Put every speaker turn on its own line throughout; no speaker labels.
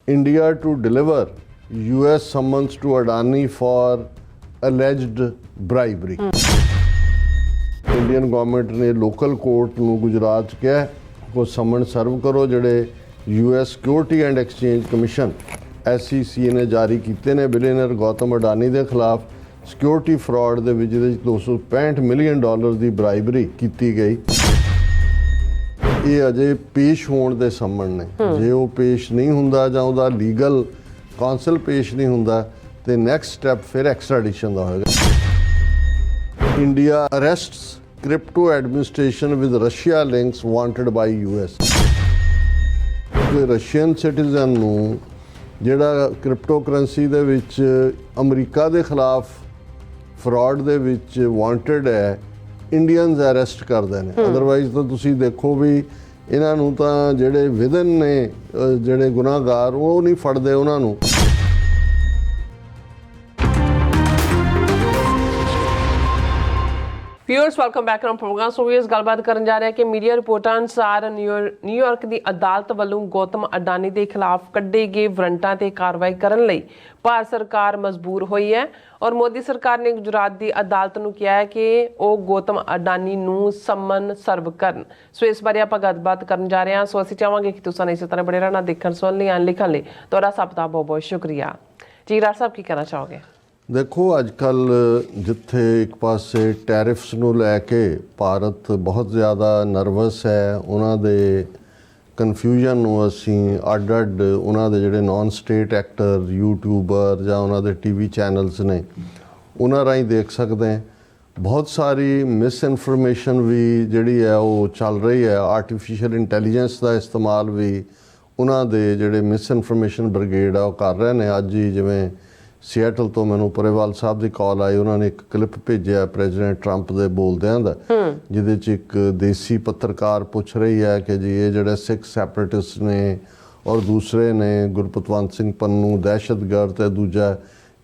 India to deliver US summons to Adani for alleged bribery. Indian government ने local court ਨੂੰ ਗੁਜਰਾਤ 'ਚ ਕਿਹਾ ਕੋ ਸਮਨ ਸਰਵ ਕਰੋ ਜਿਹੜੇ US security and exchange commission SEC ਨੇ ਜਾਰੀ ਕੀਤੇ ਨੇ ਬਿਲੀਅਨਰ ਗੌਤਮ ਅਡਾਨੀ ਦੇ ਖਿਲਾਫ ਸਿਕਿਉਰਿਟੀ ਫਰਾਡ ਦੇ ਵਿੱਚ ਜਿਹਦੇ 265 ਮਿਲੀਅਨ ਡਾਲਰ ਦੀ ਬ੍ਰਾਈਬਰੀ ਕੀਤੀ ਗਈ। ਇਹ ਅਜੇ ਪੇਸ਼ ਹੋਣ ਦੇ ਸਮਨ ਨੇ, ਜੇ ਉਹ ਪੇਸ਼ ਨਹੀਂ ਹੁੰਦਾ ਜਾਂ ਉਹਦਾ ਲੀਗਲ ਕਾਉਂਸਲ ਪੇਸ਼ ਨਹੀਂ ਹੁੰਦਾ ਤੇ ਨੈਕਸਟ ਸਟੈਪ ਫਿਰ ਐਕਸਟ੍ਰੈਡੀਸ਼ਨ ਦਾ ਹੋਏਗਾ। India arrests crypto administration with Russia links wanted by US। ਤੇ ਰਸ਼ੀਅਨ ਸਿਟੀਜ਼ਨ ਨੂੰ ਜਿਹੜਾ ਕ੍ਰਿਪਟੋ ਕਰੰਸੀ ਦੇ ਵਿੱਚ ਅਮਰੀਕਾ ਦੇ ਖਿਲਾਫ ਫਰਾਡ ਦੇ ਵਿੱਚ ਵਾਂਟਡ ਹੈ, ਇੰਡੀਅਨਸ ਅਰੈਸਟ ਕਰਦੇ ਨੇ। ਅਦਰਵਾਈਜ਼ ਤਾਂ ਤੁਸੀਂ ਦੇਖੋ ਵੀ ਇਹਨਾਂ ਨੂੰ ਤਾਂ ਜਿਹੜੇ ਵਿਦਨ ਨੇ ਜਿਹੜੇ ਗੁਨਾਹਗਾਰ ਉਹ ਨਹੀਂ ਫੜਦੇ ਉਹਨਾਂ ਨੂੰ।
Viewers welcome back to program. So viewers ਗੱਲਬਾਤ ਕਰਨ ਜਾ ਰਹੇ ਕਿ ਮੀਡੀਆ ਰਿਪੋਰਟਾਂ ਅਨੁਸਾਰ ਨਿਊਯਾਰਕ ਦੀ ਅਦਾਲਤ ਵੱਲੋਂ ਗੌਤਮ ਅਡਾਨੀ ਦੇ ਖਿਲਾਫ ਕੱਢੇ ਗਏ ਵਾਰੰਟਾਂ ਤੇ ਕਾਰਵਾਈ ਕਰਨ ਲਈ ਭਾਰਤ ਸਰਕਾਰ ਮਜਬੂਰ ਹੋਈ ਹੈ ਔਰ ਮੋਦੀ ਸਰਕਾਰ ਨੇ ਗੁਜਰਾਤ ਦੀ ਅਦਾਲਤ ਨੂੰ ਕਿਹਾ ਹੈ ਕਿ ਉਹ ਗੌਤਮ ਅਡਾਨੀ ਨੂੰ ਸਮਨ ਸਰਵ ਕਰਨ। ਸੋ ਇਸ ਬਾਰੇ ਆਪਾਂ ਗੱਲਬਾਤ ਕਰਨ ਜਾ ਰਹੇ ਹਾਂ। ਸੋ ਅਸੀਂ ਚਾਹਾਂਗੇ ਕਿ ਤੁਸੀਂ ਇਸੇ ਤਰ੍ਹਾਂ ਬੜੇ ਰਹਿਣਾ ਦੇਖਣ ਸੁਣਨ ਲਈ ਲਿਖਣ ਲਈ ਤੁਹਾਡਾ ਸਭ ਦਾ ਬਹੁਤ ਬਹੁਤ ਸ਼ੁਕਰੀਆ ਜੀ। ਰਾਜ ਸਾਹਿਬ ਕੀ ਕਹਿਣਾ ਚਾਹੋਗੇ?
ਦੇਖੋ ਅੱਜ ਕੱਲ੍ਹ ਜਿੱਥੇ ਇੱਕ ਪਾਸੇ ਟੈਰਿਫਸ ਨੂੰ ਲੈ ਕੇ ਭਾਰਤ ਬਹੁਤ ਜ਼ਿਆਦਾ ਨਰਵਸ ਹੈ, ਉਹਨਾਂ ਦੇ ਕਨਫਿਊਜ਼ਨ ਨੂੰ ਅਸੀਂ ਅੱਡ ਉਹਨਾਂ ਦੇ ਜਿਹੜੇ ਨਾਨ ਸਟੇਟ ਐਕਟਰ ਯੂਟਿਊਬਰ ਜਾਂ ਉਹਨਾਂ ਦੇ TV ਚੈਨਲਸ ਨੇ ਉਹਨਾਂ ਰਾਹੀਂ ਦੇਖ ਸਕਦੇ ਹਾਂ। ਬਹੁਤ ਸਾਰੀ ਮਿਸ ਇਨਫੋਰਮੇਸ਼ਨ ਵੀ ਜਿਹੜੀ ਹੈ ਉਹ ਚੱਲ ਰਹੀ ਹੈ। ਆਰਟੀਫਿਸ਼ੀਅਲ ਇੰਟੈਲੀਜੈਂਸ ਦਾ ਇਸਤੇਮਾਲ ਵੀ ਉਹਨਾਂ ਦੇ ਜਿਹੜੇ ਮਿਸ ਇਨਫੋਰਮੇਸ਼ਨ ਬ੍ਰਿਗੇਡ ਆ ਉਹ ਕਰ ਰਹੇ ਨੇ। ਅੱਜ ਹੀ ਜਿਵੇਂ ਸੀਐਟਲ ਤੋਂ ਮੈਨੂੰ ਪਰੇਵਾਲ ਸਾਹਿਬ ਦੀ ਕਾਲ ਆਈ, ਉਹਨਾਂ ਨੇ ਇੱਕ ਕਲਿੱਪ ਭੇਜਿਆ ਪ੍ਰੈਜ਼ੀਡੈਂਟ ਟਰੰਪ ਦੇ ਬੋਲਦਿਆਂ ਦਾ, ਜਿਹਦੇ 'ਚ ਇੱਕ ਦੇਸੀ ਪੱਤਰਕਾਰ ਪੁੱਛ ਰਹੀ ਹੈ ਕਿ ਜੀ ਇਹ ਜਿਹੜੇ ਸਿੱਖ ਸੈਪਰੇਟਿਸਟ ਨੇ ਔਰ ਦੂਸਰੇ ਨੇ ਗੁਰਪਤਵੰਤ ਸਿੰਘ ਪੰਨੂ ਦਹਿਸ਼ਤਗਰਦ ਤੇ ਦੂਜਾ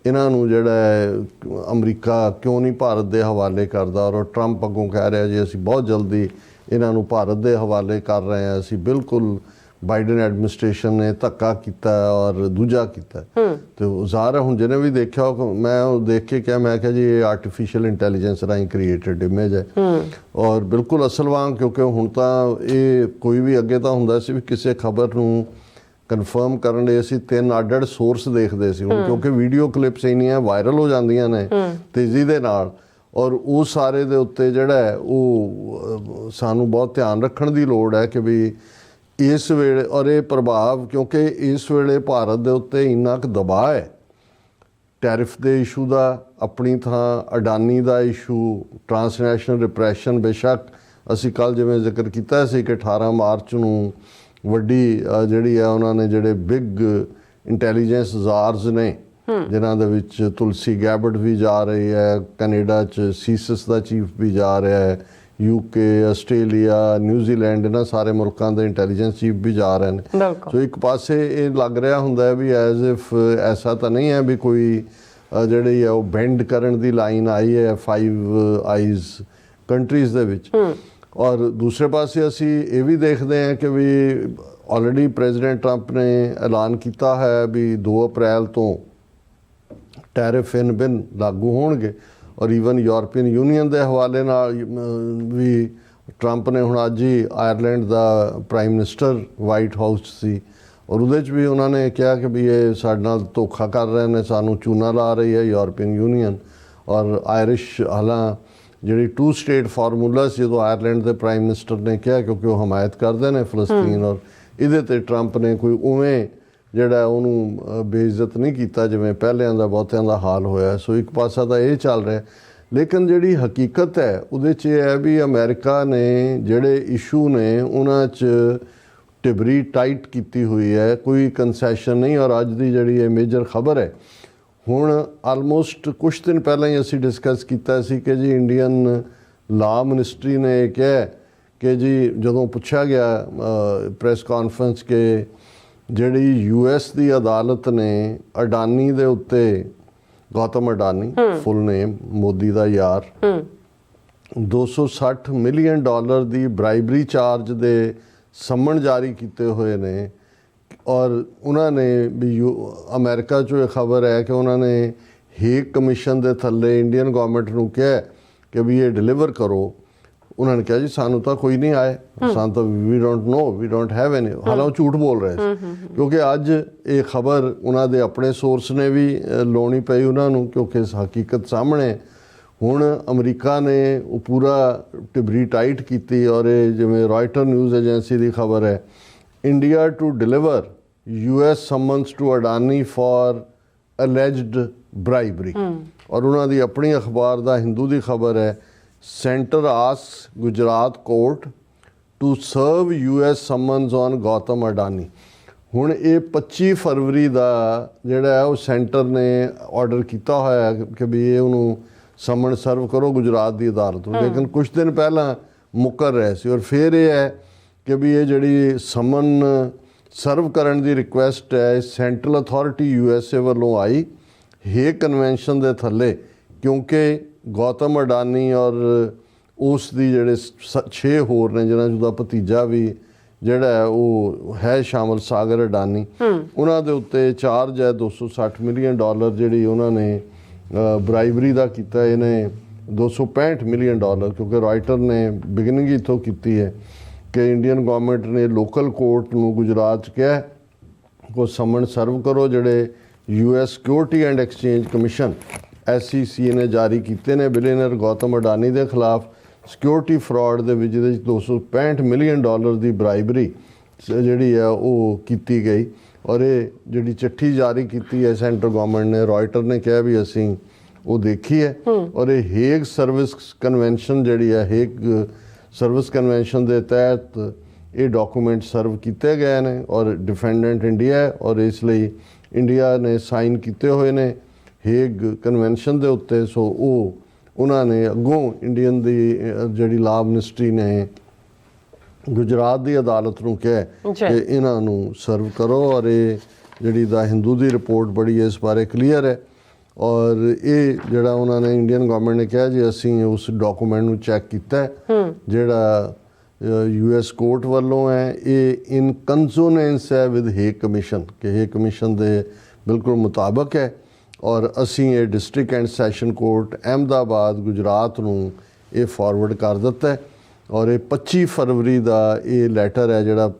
ਇਹਨਾਂ ਨੂੰ ਜਿਹੜਾ ਅਮਰੀਕਾ ਕਿਉਂ ਨਹੀਂ ਭਾਰਤ ਦੇ ਹਵਾਲੇ ਕਰਦਾ, ਔਰ ਟਰੰਪ ਅੱਗੋਂ ਕਹਿ ਰਿਹਾ ਜੀ ਅਸੀਂ ਬਹੁਤ ਜਲਦੀ ਇਹਨਾਂ ਨੂੰ ਭਾਰਤ ਦੇ ਹਵਾਲੇ ਕਰ ਰਹੇ ਹਾਂ, ਅਸੀਂ ਬਿਲਕੁਲ ਬਾਈਡਨ ਐਡਮਿਨਿਸਟ੍ਰੇਸ਼ਨ ਨੇ ਧੱਕਾ ਕੀਤਾ ਔਰ ਦੂਜਾ ਕੀਤਾ। ਤੇ ਜ਼ਾਹਰ ਹੈ ਹੁਣ ਜਿਹਨੇ ਵੀ ਦੇਖਿਆ ਮੈਂ ਉਹ ਦੇਖ ਕੇ ਕਿਹਾ, ਮੈਂ ਕਿਹਾ ਜੀ ਇਹ ਆਰਟੀਫਿਸ਼ੀਅਲ ਇੰਟੈਲੀਜੈਂਸ ਰਾਹੀਂ ਕ੍ਰੀਏਟਡ ਇਮੇਜ ਹੈ ਔਰ ਬਿਲਕੁਲ ਅਸਲ ਵਾਂਗ, ਕਿਉਂਕਿ ਹੁਣ ਤਾਂ ਇਹ ਕੋਈ ਵੀ ਅੱਗੇ ਤਾਂ ਹੁੰਦਾ ਸੀ ਵੀ ਕਿਸੇ ਖਬਰ ਨੂੰ ਕਨਫਰਮ ਕਰਨ ਲਈ ਅਸੀਂ 3 ਅੱਡ ਸੋਰਸ ਦੇਖਦੇ ਸੀ। ਹੁਣ ਕਿਉਂਕਿ ਵੀਡੀਓ ਕਲਿੱਪਸ ਇੰਨੀਆਂ ਵਾਇਰਲ ਹੋ ਜਾਂਦੀਆਂ ਨੇ ਤੇਜ਼ੀ ਦੇ ਨਾਲ, ਔਰ ਉਹ ਸਾਰੇ ਦੇ ਉੱਤੇ ਜਿਹੜਾ ਹੈ ਉਹ ਸਾਨੂੰ ਬਹੁਤ ਧਿਆਨ ਰੱਖਣ ਦੀ ਲੋੜ ਹੈ ਕਿ ਵੀ ਇਸ ਵੇਲੇ ਔਰ ਇਹ ਪ੍ਰਭਾਵ, ਕਿਉਂਕਿ ਇਸ ਵੇਲੇ ਭਾਰਤ ਦੇ ਉੱਤੇ ਇੰਨਾ ਕੁ ਦਬਾਅ ਹੈ ਟੈਰਿਫ ਦੇ ਇਸ਼ੂ ਦਾ, ਆਪਣੀ ਥਾਂ ਅਡਾਨੀ ਦਾ ਇਸ਼ੂ, ਟਰਾਂਸਨੈਸ਼ਨਲ ਰਿਪਰੈਸ਼ਨ। ਬੇਸ਼ੱਕ ਅਸੀਂ ਕੱਲ੍ਹ ਜਿਵੇਂ ਜ਼ਿਕਰ ਕੀਤਾ ਸੀ ਕਿ 18 ਮਾਰਚ ਨੂੰ ਵੱਡੀ ਜਿਹੜੀ ਹੈ ਉਹਨਾਂ ਨੇ ਜਿਹੜੇ ਬਿਗ ਇੰਟੈਲੀਜੈਂਸ ਜ਼ਾਰਸ ਨੇ ਜਿਨ੍ਹਾਂ ਦੇ ਵਿੱਚ ਤੁਲਸੀ ਗੈਬਟ ਵੀ ਜਾ ਰਹੀ ਹੈ, ਕੈਨੇਡਾ 'ਚ ਸੀਸਸ ਦਾ ਚੀਫ ਵੀ ਜਾ ਰਿਹਾ ਹੈ, UK ਆਸਟ੍ਰੇਲੀਆ ਨਿਊਜ਼ੀਲੈਂਡ ਇਹਨਾਂ ਸਾਰੇ ਮੁਲਕਾਂ ਦੇ ਇੰਟੈਲੀਜੈਂਸ ਚੀਫ ਵੀ ਜਾ ਰਹੇ ਨੇ। ਸੋ ਇੱਕ ਪਾਸੇ ਇਹ ਲੱਗ ਰਿਹਾ ਹੁੰਦਾ ਵੀ ਐਜ਼ ਇਫ ਐਸਾ ਤਾਂ ਨਹੀਂ ਹੈ ਵੀ ਕੋਈ ਜਿਹੜੀ ਹੈ ਉਹ ਬੈਂਡ ਕਰਨ ਦੀ ਲਾਈਨ ਆਈ ਹੈ 5 ਆਈਜ਼ ਕੰਟਰੀਜ਼ ਦੇ ਵਿੱਚ। ਔਰ ਦੂਸਰੇ ਪਾਸੇ ਅਸੀਂ ਇਹ ਵੀ ਦੇਖਦੇ ਹਾਂ ਕਿ ਵੀ ਆਲਰੇਡੀ ਪ੍ਰੈਜ਼ੀਡੈਂਟ ਟਰੰਪ ਨੇ ਐਲਾਨ ਕੀਤਾ ਹੈ ਵੀ 2 ਅਪ੍ਰੈਲ ਤੋਂ ਟੈਰਿਫ ਇਨ ਬਿਨ ਲਾਗੂ ਹੋਣਗੇ। ਔਰ ਈਵਨ ਯੂਰਪੀਅਨ ਯੂਨੀਅਨ ਦੇ ਹਵਾਲੇ ਨਾਲ ਵੀ ਟਰੰਪ ਨੇ ਹੁਣ ਅੱਜ ਹੀ ਆਇਰਲੈਂਡ ਦਾ ਪ੍ਰਾਈਮ ਮਿਨਿਸਟਰ ਵਾਈਟ ਹਾਊਸ ਸੀ ਔਰ ਉਹਦੇ 'ਚ ਵੀ ਉਹਨਾਂ ਨੇ ਕਿਹਾ ਕਿ ਵੀ ਇਹ ਸਾਡੇ ਨਾਲ ਧੋਖਾ ਕਰ ਰਹੇ ਨੇ, ਸਾਨੂੰ ਚੂਨਾ ਲਾ ਰਹੀ ਹੈ ਯੂਰਪੀਅਨ ਯੂਨੀਅਨ। ਔਰ ਆਇਰਿਸ਼ ਹਾਲਾਂ ਜਿਹੜੀ 2 ਸਟੇਟ ਫਾਰਮੂਲਾ ਸੀ ਜਦੋਂ ਆਇਰਲੈਂਡ ਦੇ ਪ੍ਰਾਈਮ ਮਿਨਿਸਟਰ ਨੇ ਕਿਹਾ, ਕਿਉਂਕਿ ਉਹ ਹਮਾਇਤ ਕਰਦੇ ਨੇ ਫਲਸਤੀਨ, ਔਰ ਇਹਦੇ 'ਤੇ ਟਰੰਪ ਨੇ ਕੋਈ ਉਵੇਂ ਜਿਹੜਾ ਉਹਨੂੰ ਬੇਇੱਜ਼ਤ ਨਹੀਂ ਕੀਤਾ ਜਿਵੇਂ ਪਹਿਲਿਆਂ ਦਾ ਬਹੁਤਿਆਂ ਦਾ ਹਾਲ ਹੋਇਆ। ਸੋ ਇੱਕ ਪਾਸਾ ਤਾਂ ਇਹ ਚੱਲ ਰਿਹਾ, ਲੇਕਿਨ ਜਿਹੜੀ ਹਕੀਕਤ ਹੈ ਉਹਦੇ 'ਚ ਇਹ ਹੈ ਵੀ ਅਮਰੀਕਾ ਨੇ ਜਿਹੜੇ ਇਸ਼ੂ ਨੇ ਉਹਨਾਂ 'ਚ ਟਿਬਰੀ ਟਾਈਟ ਕੀਤੀ ਹੋਈ ਹੈ, ਕੋਈ ਕੰਸੈਸ਼ਨ ਨਹੀਂ। ਔਰ ਅੱਜ ਦੀ ਜਿਹੜੀ ਇਹ ਮੇਜਰ ਖਬਰ ਹੈ, ਹੁਣ ਆਲਮੋਸਟ ਕੁਛ ਦਿਨ ਪਹਿਲਾਂ ਹੀ ਅਸੀਂ ਡਿਸਕਸ ਕੀਤਾ ਸੀ ਕਿ ਜੀ ਇੰਡੀਅਨ ਲਾ ਮਿਨਿਸਟਰੀ ਨੇ ਕਿਹਾ ਕਿ ਜੀ ਜਦੋਂ ਪੁੱਛਿਆ ਗਿਆ ਪ੍ਰੈਸ ਕਾਨਫਰੰਸ ਕਿ ਜਿਹੜੀ US ਦੀ ਅਦਾਲਤ ਨੇ ਅਡਾਨੀ ਦੇ ਉੱਤੇ, ਗੌਤਮ ਅਡਾਨੀ ਫੁੱਲ ਨੇਮ ਮੋਦੀ ਦਾ ਯਾਰ, 260 ਮਿਲੀਅਨ ਡਾਲਰ ਦੀ ਬ੍ਰਾਈਬਰੀ ਚਾਰਜ ਦੇ ਸਮਨ ਜਾਰੀ ਕੀਤੇ ਹੋਏ ਨੇ ਔਰ ਉਹਨਾਂ ਨੇ ਵੀ ਅਮਰੀਕਾ 'ਚੋਂ ਇਹ ਖਬਰ ਹੈ ਕਿ ਉਹਨਾਂ ਨੇ ਹੇਗ ਕਮਿਸ਼ਨ ਦੇ ਥੱਲੇ ਇੰਡੀਅਨ ਗਵਰਨਮੈਂਟ ਨੂੰ ਕਿਹਾ ਕਿ ਵੀ ਇਹ ਡਿਲੀਵਰ ਕਰੋ। ਉਹਨਾਂ ਨੇ ਕਿਹਾ ਜੀ ਸਾਨੂੰ ਤਾਂ ਕੋਈ ਨਹੀਂ ਆਏ, ਸਾਨੂੰ ਤਾਂ we don't know, we don't have any. ਹਾਲਾਂਕਿ ਉਹ ਝੂਠ ਬੋਲ ਰਹੇ ਸੀ, ਕਿਉਂਕਿ ਅੱਜ ਇਹ ਖਬਰ ਉਹਨਾਂ ਦੇ ਆਪਣੇ ਸੋਰਸ ਨੇ ਵੀ ਲਾਉਣੀ ਪਈ ਉਹਨਾਂ ਨੂੰ, ਕਿਉਂਕਿ ਇਸ ਹਕੀਕਤ ਸਾਹਮਣੇ। ਹੁਣ ਅਮਰੀਕਾ ਨੇ ਉਹ ਪੂਰਾ ਟਿਬਰੀ ਟਾਈਟ ਕੀਤੀ, ਔਰ ਇਹ ਜਿਵੇਂ ਰਾਇਟਰ ਨਿਊਜ਼ ਏਜੰਸੀ ਦੀ ਖਬਰ ਹੈ, India to deliver US summons to Adani for alleged bribery. ਔਰ ਉਹਨਾਂ ਦੀ ਆਪਣੀ ਅਖਬਾਰ ਦਾ ਹਿੰਦੂ ਦੀ ਖਬਰ ਹੈ, centre asks Gujarat court to serve US summons on Gautam Adani. ਹੁਣ ਇਹ 25 ਫਰਵਰੀ ਦਾ ਜਿਹੜਾ ਹੈ ਉਹ ਸੈਂਟਰ ਨੇ ਆਰਡਰ ਕੀਤਾ ਹੋਇਆ ਕਿ ਵੀ ਇਹ ਉਹਨੂੰ ਸਮਨ ਸਰਵ ਕਰੋ ਗੁਜਰਾਤ ਦੀ ਅਦਾਲਤ ਨੂੰ, ਲੇਕਿਨ ਕੁਝ ਦਿਨ ਪਹਿਲਾਂ ਮੁੱਕਰ ਰਹੇ ਸੀ। ਔਰ ਫਿਰ ਇਹ ਹੈ ਕਿ ਵੀ ਇਹ ਜਿਹੜੀ ਸਮਨ ਸਰਵ ਕਰਨ ਦੀ ਰਿਕੁਐਸਟ ਹੈ ਸੈਂਟਰਲ ਅਥਾਰਟੀ USA ਵੱਲੋਂ ਆਈ ਹੇਗ ਕਨਵੈਨਸ਼ਨ ਦੇ ਥੱਲੇ, ਕਿਉਂਕਿ ਗੌਤਮ ਅਡਾਨੀ ਔਰ ਉਸ ਦੀ ਜਿਹੜੇ 6 ਹੋਰ ਨੇ ਜਿਹਨਾਂ 'ਚ ਉਹਦਾ ਭਤੀਜਾ ਵੀ ਜਿਹੜਾ ਉਹ ਹੈ ਸ਼ਾਮਲ, ਸਾਗਰ ਅਡਾਨੀ, ਉਹਨਾਂ ਦੇ ਉੱਤੇ ਚਾਰਜ ਹੈ $260 ਮਿਲੀਅਨ ਜਿਹੜੀ ਉਹਨਾਂ ਨੇ ਬਰਾਈਬਰੀ ਦਾ ਕੀਤਾ। ਇਹਨੇ $265 ਮਿਲੀਅਨ, ਕਿਉਂਕਿ ਰਾਇਟਰ ਨੇ ਬਿਗਨਿੰਗ ਇੱਥੋਂ ਕੀਤੀ ਹੈ ਕਿ ਇੰਡੀਅਨ ਗਵਰਨਮੈਂਟ ਨੇ ਲੋਕਲ ਕੋਰਟ ਨੂੰ ਗੁਜਰਾਤ 'ਚ ਕਿਹਾ ਕੋ ਸਮਨ ਸਰਵ ਕਰੋ ਜਿਹੜੇ US security and exchange commission SEC ਨੇ ਜਾਰੀ ਕੀਤੇ ਨੇ ਬਿਲੀਅਨਰ ਗੌਤਮ ਅਡਾਨੀ ਦੇ ਖਿਲਾਫ ਸਿਕਿਉਰਿਟੀ ਫਰਾਡ ਦੇ ਵਿੱਚ, ਜਿਹਦੇ 'ਚ $265 ਮਿਲੀਅਨ ਦੀ ਬਰਾਈਬਰੀ ਜਿਹੜੀ ਹੈ ਉਹ ਕੀਤੀ ਗਈ। ਔਰ ਇਹ ਜਿਹੜੀ ਚਿੱਠੀ ਜਾਰੀ ਕੀਤੀ ਹੈ ਸੈਂਟਰ ਗਵਰਨਮੈਂਟ ਨੇ, ਰਾਇਟਰ ਨੇ ਕਿਹਾ ਵੀ ਅਸੀਂ ਉਹ ਦੇਖੀ ਹੈ। ਔਰ ਇਹ ਹੇਗ ਸਰਵਿਸ ਕਨਵੈਨਸ਼ਨ ਜਿਹੜੀ ਹੈ, ਹੇਗ ਸਰਵਿਸ ਕਨਵੈਨਸ਼ਨ ਦੇ ਤਹਿਤ ਇਹ ਡਾਕੂਮੈਂਟ ਸਰਵ ਕੀਤੇ ਗਏ ਨੇ ਔਰ ਡਿਫੈਂਡੈਂਟ ਇੰਡੀਆ ਹੈ, ਔਰ ਇਸ ਲਈ ਇੰਡੀਆ ਨੇ ਸਾਈਨ ਕੀਤੇ ਹੋਏ ਨੇ ਹੇਗ ਕਨਵੈਨਸ਼ਨ ਦੇ ਉੱਤੇ। ਸੋ ਉਹ ਉਹਨਾਂ ਨੇ ਅੱਗੋਂ ਇੰਡੀਅਨ ਦੀ ਜਿਹੜੀ ਲਾਅ ਮਿਨਿਸਟਰੀ ਨੇ ਗੁਜਰਾਤ ਦੀ ਅਦਾਲਤ ਨੂੰ ਕਿਹਾ ਕਿ ਇਹਨਾਂ ਨੂੰ ਸਰਵ ਕਰੋ। ਔਰ ਇਹ ਜਿਹੜੀ ਦਾ ਹਿੰਦੂ ਦੀ ਰਿਪੋਰਟ ਬੜੀ ਇਸ ਬਾਰੇ ਕਲੀਅਰ ਹੈ। ਔਰ ਇਹ ਜਿਹੜਾ ਉਹਨਾਂ ਨੇ ਇੰਡੀਅਨ ਗਵਰਨਮੈਂਟ ਨੇ ਕਿਹਾ ਜੀ ਅਸੀਂ ਉਸ ਡਾਕੂਮੈਂਟ ਨੂੰ ਚੈੱਕ ਕੀਤਾ ਜਿਹੜਾ US ਕੋਰਟ ਵੱਲੋਂ ਹੈ, ਇਹ ਇਨ ਕੰਸੋਨੈਂਸ ਹੈ ਵਿਦ ਹੇਗ ਕਮਿਸ਼ਨ, ਕਿ ਹੇਗ ਕਮਿਸ਼ਨ ਦੇ ਬਿਲਕੁਲ ਮੁਤਾਬਕ ਹੈ। ਔਰ ਅਸੀਂ ਇਹ district and session court Ahmedabad Gujarat ਨੂੰ ਇਹ ਫਾਰਵਰਡ ਕਰ ਦਿੱਤਾ ਹੈ। ਔਰ ਇਹ 25 ਫਰਵਰੀ ਦਾ ਇਹ ਲੈਟਰ ਹੈ ਜਿਹੜਾ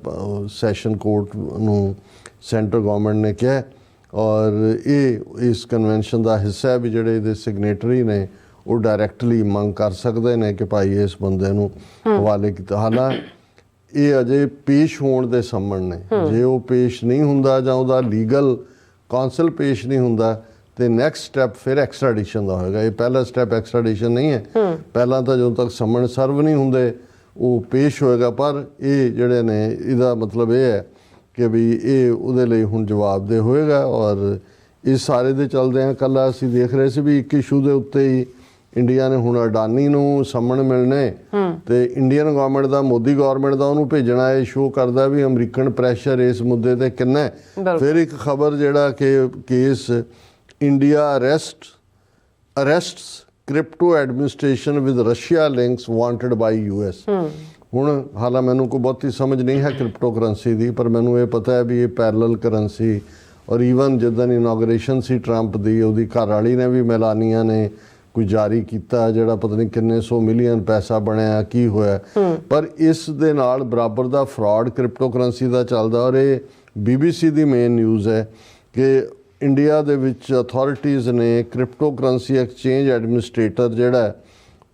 ਸੈਸ਼ਨ ਕੋਰਟ ਨੂੰ ਸੈਂਟਰ ਗਵਰਨਮੈਂਟ ਨੇ ਕਿਹਾ। ਔਰ ਇਹ ਇਸ ਕਨਵੈਨਸ਼ਨ ਦਾ ਹਿੱਸਾ ਹੈ ਵੀ ਜਿਹੜੇ ਇਹਦੇ ਸਿਗਨੇਟਰੀ ਨੇ ਉਹ ਡਾਇਰੈਕਟਲੀ ਮੰਗ ਕਰ ਸਕਦੇ ਨੇ ਕਿ ਭਾਈ ਇਸ ਬੰਦੇ ਨੂੰ ਹਵਾਲੇ ਕੀਤਾ। ਹਾਲਾਂਕਿ ਇਹ ਅਜੇ ਪੇਸ਼ ਹੋਣ ਦੇ ਸੰਮਣ ਨੇ, ਜੇ ਉਹ ਪੇਸ਼ ਨਹੀਂ ਹੁੰਦਾ ਜਾਂ ਉਹਦਾ ਲੀਗਲ ਕਾਉਂਸਲ ਪੇਸ਼ ਨਹੀਂ ਹੁੰਦਾ ਤੇ ਨੈਕਸਟ ਸਟੈਪ ਫਿਰ ਐਕਸਟ੍ਰੈਡੀਸ਼ਨ ਦਾ ਹੋਏਗਾ। ਇਹ ਪਹਿਲਾ ਸਟੈਪ ਐਕਸਟ੍ਰੈਡੀਸ਼ਨ ਨਹੀਂ ਹੈ, ਪਹਿਲਾਂ ਤਾਂ ਜਦੋਂ ਤੱਕ ਸਮਨ ਸਰਵ ਨਹੀਂ ਹੁੰਦੇ ਉਹ ਪੇਸ਼ ਹੋਏਗਾ। ਪਰ ਇਹ ਜਿਹੜੇ ਨੇ ਇਹਦਾ ਮਤਲਬ ਇਹ ਹੈ ਕਿ ਵੀ ਇਹ ਉਹਦੇ ਲਈ ਹੁਣ ਜਵਾਬਦੇਹ ਹੋਏਗਾ। ਔਰ ਇਸ ਸਾਰੇ ਦੇ ਚੱਲਦਿਆਂ ਕੱਲ੍ਹ ਅਸੀਂ ਦੇਖ ਰਹੇ ਸੀ ਵੀ ਇੱਕ ਇਸ਼ੂ ਦੇ ਉੱਤੇ ਹੀ ਇੰਡੀਆ ਨੇ ਹੁਣ ਅਡਾਨੀ ਨੂੰ ਸਮਨ ਮਿਲਣੇ ਤੇ ਇੰਡੀਅਨ ਗਵਰਨਮੈਂਟ ਦਾ, ਮੋਦੀ ਗਵਰਨਮੈਂਟ ਦਾ ਉਹਨੂੰ ਭੇਜਣਾ, ਇਹ ਸ਼ੋਅ ਕਰਦਾ ਵੀ ਅਮਰੀਕਨ ਪ੍ਰੈਸ਼ਰ ਇਸ ਮੁੱਦੇ ਤੇ ਕਿੰਨਾ ਹੈ। ਫਿਰ ਇੱਕ ਖਬਰ ਜਿਹੜਾ ਕਿ case India arrests crypto administration with Russia links wanted by US। ਹੁਣ ਹਾਲਾਂਕਿ ਮੈਨੂੰ ਕੋਈ ਬਹੁਤੀ ਸਮਝ ਨਹੀਂ ਹੈ ਕ੍ਰਿਪਟੋ ਕਰੰਸੀ ਦੀ, ਪਰ ਮੈਨੂੰ ਇਹ ਪਤਾ ਹੈ ਵੀ ਇਹ ਪੈਰਲਲ ਕਰੰਸੀ। ਔਰ ਈਵਨ ਜਿੱਦਾਂ ਇਨੋਗ੍ਰੇਸ਼ਨ ਸੀ ਟਰੰਪ ਦੀ, ਉਹਦੀ ਘਰ ਵਾਲੀ ਨੇ ਵੀ ਮੈਲਾਨੀਆ ਨੇ ਕੋਈ ਜਾਰੀ ਕੀਤਾ ਜਿਹੜਾ ਪਤਾ ਨਹੀਂ ਕਿੰਨੇ 100 ਮਿਲੀਅਨ ਪੈਸਾ ਬਣਿਆ, ਕੀ ਹੋਇਆ। ਪਰ ਇਸ ਦੇ ਨਾਲ ਬਰਾਬਰ ਦਾ ਫਰਾਡ ਕ੍ਰਿਪਟੋ ਕਰੰਸੀ ਦਾ ਚੱਲਦਾ। ਔਰ ਇਹ BBC ਦੀ ਮੇਨ ਨਿਊਜ਼ ਹੈ ਕਿ ਇੰਡੀਆ ਦੇ ਵਿੱਚ ਅਥਾਰਟੀਜ਼ ਨੇ ਕ੍ਰਿਪਟੋ ਕਰੰਸੀ ਐਕਸਚੇਂਜ ਐਡਮਿਨਿਸਟ੍ਰੇਟਰ ਜਿਹੜਾ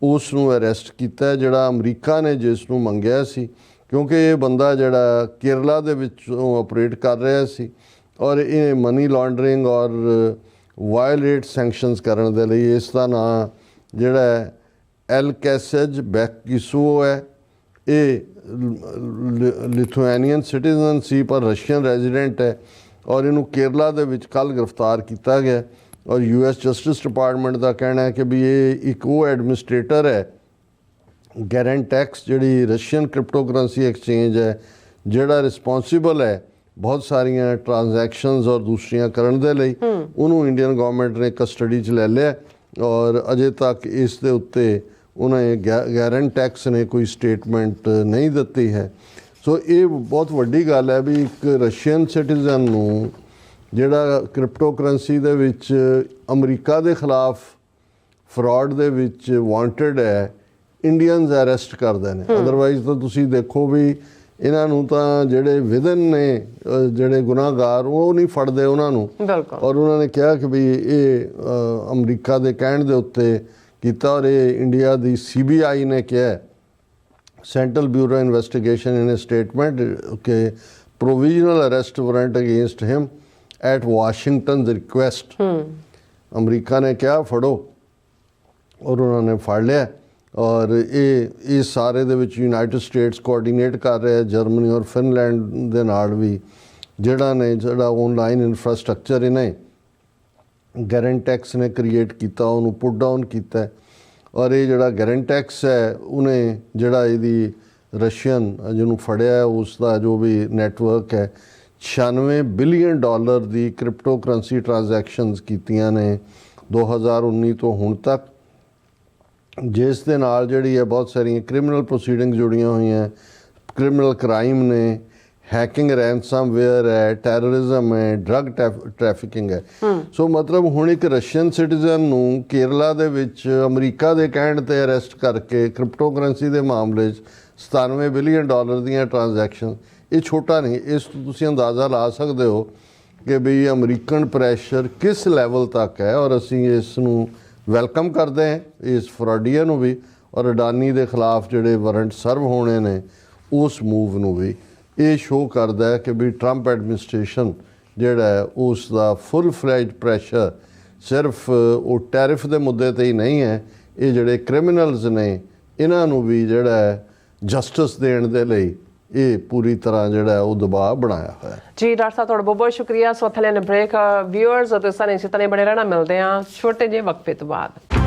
ਉਸ ਨੂੰ ਅਰੈਸਟ ਕੀਤਾ, ਜਿਹੜਾ ਅਮਰੀਕਾ ਨੇ ਜਿਸ ਨੂੰ ਮੰਗਿਆ ਸੀ, ਕਿਉਂਕਿ ਇਹ ਬੰਦਾ ਜਿਹੜਾ ਕੇਰਲਾ ਦੇ ਵਿੱਚ ਆਪਰੇਟ ਕਰ ਰਿਹਾ ਸੀ ਔਰ ਇਹ ਮਨੀ ਲਾਂਡਰਿੰਗ ਔਰ ਵਾਇਲੇਟ ਸੈਂਕਸ਼ਨਸ ਕਰਨ ਦੇ ਲਈ। ਇਸ ਦਾ ਨਾਂ ਜਿਹੜਾ ਐਲਕੈਸੇਜ ਬੈਕਿਸੋ ਹੈ। ਇਹ ਲਿਥੁਆਨੀਅਨ ਸਿਟੀਜ਼ਨ ਸੀ ਪਰ ਰਸ਼ੀਅਨ ਰੈਜ਼ੀਡੈਂਟ ਹੈ ਔਰ ਇਹਨੂੰ ਕੇਰਲਾ ਦੇ ਵਿੱਚ ਕੱਲ੍ਹ ਗ੍ਰਿਫਤਾਰ ਕੀਤਾ ਗਿਆ। ਔਰ US ਜਸਟਿਸ ਡਿਪਾਰਟਮੈਂਟ ਦਾ ਕਹਿਣਾ ਹੈ ਕਿ ਵੀ ਇਹ ਇੱਕ ਉਹ ਐਡਮਿਨਿਸਟ੍ਰੇਟਰ ਹੈ ਗੈਰੈਂਟੈਕਸ, ਜਿਹੜੀ ਰਸ਼ੀਅਨ ਕ੍ਰਿਪਟੋ ਕਰੰਸੀ ਐਕਸਚੇਂਜ ਹੈ, ਜਿਹੜਾ ਰਿਸਪੌਂਸੀਬਲ ਹੈ ਬਹੁਤ ਸਾਰੀਆਂ ਟ੍ਰਾਂਜੈਕਸ਼ਨਸ ਔਰ ਦੂਸਰੀਆਂ ਕਰਨ ਦੇ ਲਈ। ਉਹਨੂੰ ਇੰਡੀਅਨ ਗਵਰਨਮੈਂਟ ਨੇ ਕਸਟਡੀ 'ਚ ਲੈ ਲਿਆ ਔਰ ਅਜੇ ਤੱਕ ਇਸ ਦੇ ਉੱਤੇ ਉਹਨਾਂ ਗੈਰੈਂਟੈਕਸ ਨੇ ਕੋਈ ਸਟੇਟਮੈਂਟ ਨਹੀਂ ਦਿੱਤੀ ਹੈ। ਸੋ ਇਹ ਬਹੁਤ ਵੱਡੀ ਗੱਲ ਹੈ ਵੀ ਇੱਕ ਰਸ਼ੀਅਨ ਸਿਟੀਜ਼ਨ ਨੂੰ ਜਿਹੜਾ ਕ੍ਰਿਪਟੋ ਕਰੰਸੀ ਦੇ ਵਿੱਚ ਅਮਰੀਕਾ ਦੇ ਖਿਲਾਫ ਫਰਾਡ ਦੇ ਵਿੱਚ ਵਾਂਟਡ ਹੈ, ਇੰਡੀਅਨਸ ਅਰੈਸਟ ਕਰਦੇ ਨੇ। ਅਦਰਵਾਈਜ਼ ਤਾਂ ਤੁਸੀਂ ਦੇਖੋ ਵੀ ਇਹਨਾਂ ਨੂੰ ਤਾਂ ਜਿਹੜੇ ਵਿਦਨ ਨੇ ਜਿਹੜੇ ਗੁਨਾਹਗਾਰ ਉਹ ਨਹੀਂ ਫੜਦੇ ਉਹਨਾਂ ਨੂੰ।
ਬਿਲਕੁਲ।
ਔਰ ਉਹਨਾਂ ਨੇ ਕਿਹਾ ਕਿ ਵੀ ਇਹ ਅਮਰੀਕਾ ਦੇ ਕਹਿਣ ਦੇ ਉੱਤੇ ਕੀਤਾ, ਔਰ ਇਹ ਇੰਡੀਆ ਦੀ CBI ਨੇ ਕਿਹਾ, central bureau investigation in a statement ਕਿ provisional arrest warrant against him at Washington's request. ਅਮਰੀਕਾ ਨੇ ਕਿਹਾ ਫੜੋ, ਔਰ ਉਹਨਾਂ ਨੇ ਫੜ ਲਿਆ। ਔਰ ਇਹ ਸਾਰੇ ਦੇ ਵਿੱਚ ਯੂਨਾਈਟਿਡ ਸਟੇਟਸ ਕੋਆਰਡੀਨੇਟ ਕਰ ਰਿਹਾ, ਜਰਮਨੀ ਔਰ ਫਿਨਲੈਂਡ ਦੇ ਨਾਲ ਵੀ, ਜਿਹੜਾ ਆਨਲਾਈਨ ਇਨਫਰਾਸਟ੍ਰਕਚਰ ਇਹਨੇ ਗੈਰੈਂਟੈਕਸ ਨੇ ਕ੍ਰੀਏਟ ਕੀਤਾ, ਉਹਨੂੰ ਪੁੱਟ ਡਾਊਨ ਕੀਤਾ। ਔਰ ਇਹ ਜਿਹੜਾ ਗੈਰੈਂਟੈਕਸ ਹੈ ਉਹਨੇ ਜਿਹੜਾ ਇਹਦੀ ਰਸ਼ੀਅਨ ਜਿਹਨੂੰ ਫੜਿਆ ਉਸ ਦਾ ਜੋ ਵੀ ਨੈਟਵਰਕ ਹੈ, $96 ਬਿਲੀਅਨ ਦੀ ਕ੍ਰਿਪਟੋ ਕਰੰਸੀ ਟ੍ਰਾਂਜੈਕਸ਼ਨਸ ਕੀਤੀਆਂ ਨੇ 2019 ਤੋਂ ਹੁਣ ਤੱਕ, ਜਿਸ ਦੇ ਨਾਲ ਜਿਹੜੀ ਹੈ ਬਹੁਤ ਸਾਰੀਆਂ ਕ੍ਰਿਮੀਨਲ ਪ੍ਰੋਸੀਡਿੰਗਸ ਜੁੜੀਆਂ ਹੋਈਆਂ, ਕ੍ਰਿਮੀਨਲ ਕ੍ਰਾਈਮ ਨੇ, ਹੈਕਿੰਗ, ਰੈਂਸਮਵੇਅਰ ਹੈ, ਟੈਰਰਿਜ਼ਮ ਹੈ, ਡਰੱਗ ਟ੍ਰੈਫਿਕਿੰਗ ਹੈ। ਸੋ ਮਤਲਬ ਹੁਣ ਇੱਕ ਰਸ਼ੀਅਨ ਸਿਟੀਜ਼ਨ ਨੂੰ ਕੇਰਲਾ ਦੇ ਵਿੱਚ ਅਮਰੀਕਾ ਦੇ ਕਹਿਣ ਤੇ ਅਰੈਸਟ ਕਰਕੇ ਕ੍ਰਿਪਟੋ ਕਰੰਸੀ ਦੇ ਮਾਮਲੇ 'ਚ $97 ਬਿਲੀਅਨ ਦੀਆਂ ਟ੍ਰਾਂਜੈਕਸ਼ਨ, ਇਹ ਛੋਟਾ ਨਹੀਂ। ਇਸ ਤੋਂ ਤੁਸੀਂ ਅੰਦਾਜ਼ਾ ਲਾ ਸਕਦੇ ਹੋ ਕਿ ਵੀ ਅਮਰੀਕਨ ਪ੍ਰੈਸ਼ਰ ਕਿਸ ਲੈਵਲ ਤੱਕ ਹੈ। ਔਰ ਅਸੀਂ ਇਸ ਨੂੰ ਵੈਲਕਮ ਕਰਦੇ ਹਾਂ, ਇਸ ਫਰਾਡੀਆ ਨੂੰ ਵੀ, ਔਰ ਅਡਾਨੀ ਦੇ ਖਿਲਾਫ ਜਿਹੜੇ ਵਾਰੰਟ ਸਰਵ ਹੋਣੇ ਨੇ ਉਸ ਮੂਵ ਨੂੰ ਵੀ। ਇਹ ਸ਼ੋਅ ਕਰਦਾ ਹੈ ਕਿ ਵੀ ਟਰੰਪ ਐਡਮਿਨਿਸਟ੍ਰੇਸ਼ਨ ਜਿਹੜਾ ਹੈ ਉਸ ਦਾ ਫੁੱਲ ਫਲੈਜਡ ਪ੍ਰੈਸ਼ਰ ਸਿਰਫ ਉਹ ਟੈਰਿਫ ਦੇ ਮੁੱਦੇ ਤੇ ਹੀ ਨਹੀਂ ਹੈ, ਇਹ ਜਿਹੜੇ ਕ੍ਰਿਮੀਨਲਸ ਨੇ ਇਹਨਾਂ ਨੂੰ ਵੀ ਜਿਹੜਾ ਹੈ ਜਸਟਿਸ ਦੇਣ ਦੇ ਲਈ ਇਹ ਪੂਰੀ ਤਰ੍ਹਾਂ ਜਿਹੜਾ ਉਹ ਦਬਾਅ ਬਣਾਇਆ ਹੋਇਆ ਹੈ।
ਜੀ ਡਾਕਟਰ ਸਾਹਿਬ, ਤੁਹਾਡਾ ਬਹੁਤ ਬਹੁਤ ਸ਼ੁਕਰੀਆ। ਸੋ ਥਲੇ ਨੇ ਬ੍ਰੇਕ, ਵਿਊਅਰਸ ਅਤੇ ਸਾਰੇ ਇਸੇ ਤਰ੍ਹਾਂ ਬਣੇ ਰਹਿਣਾ। ਮਿਲਦੇ ਹਾਂ ਛੋਟੇ ਜਿਹੇ ਵਕਫੇ ਤੋਂ ਬਾਅਦ।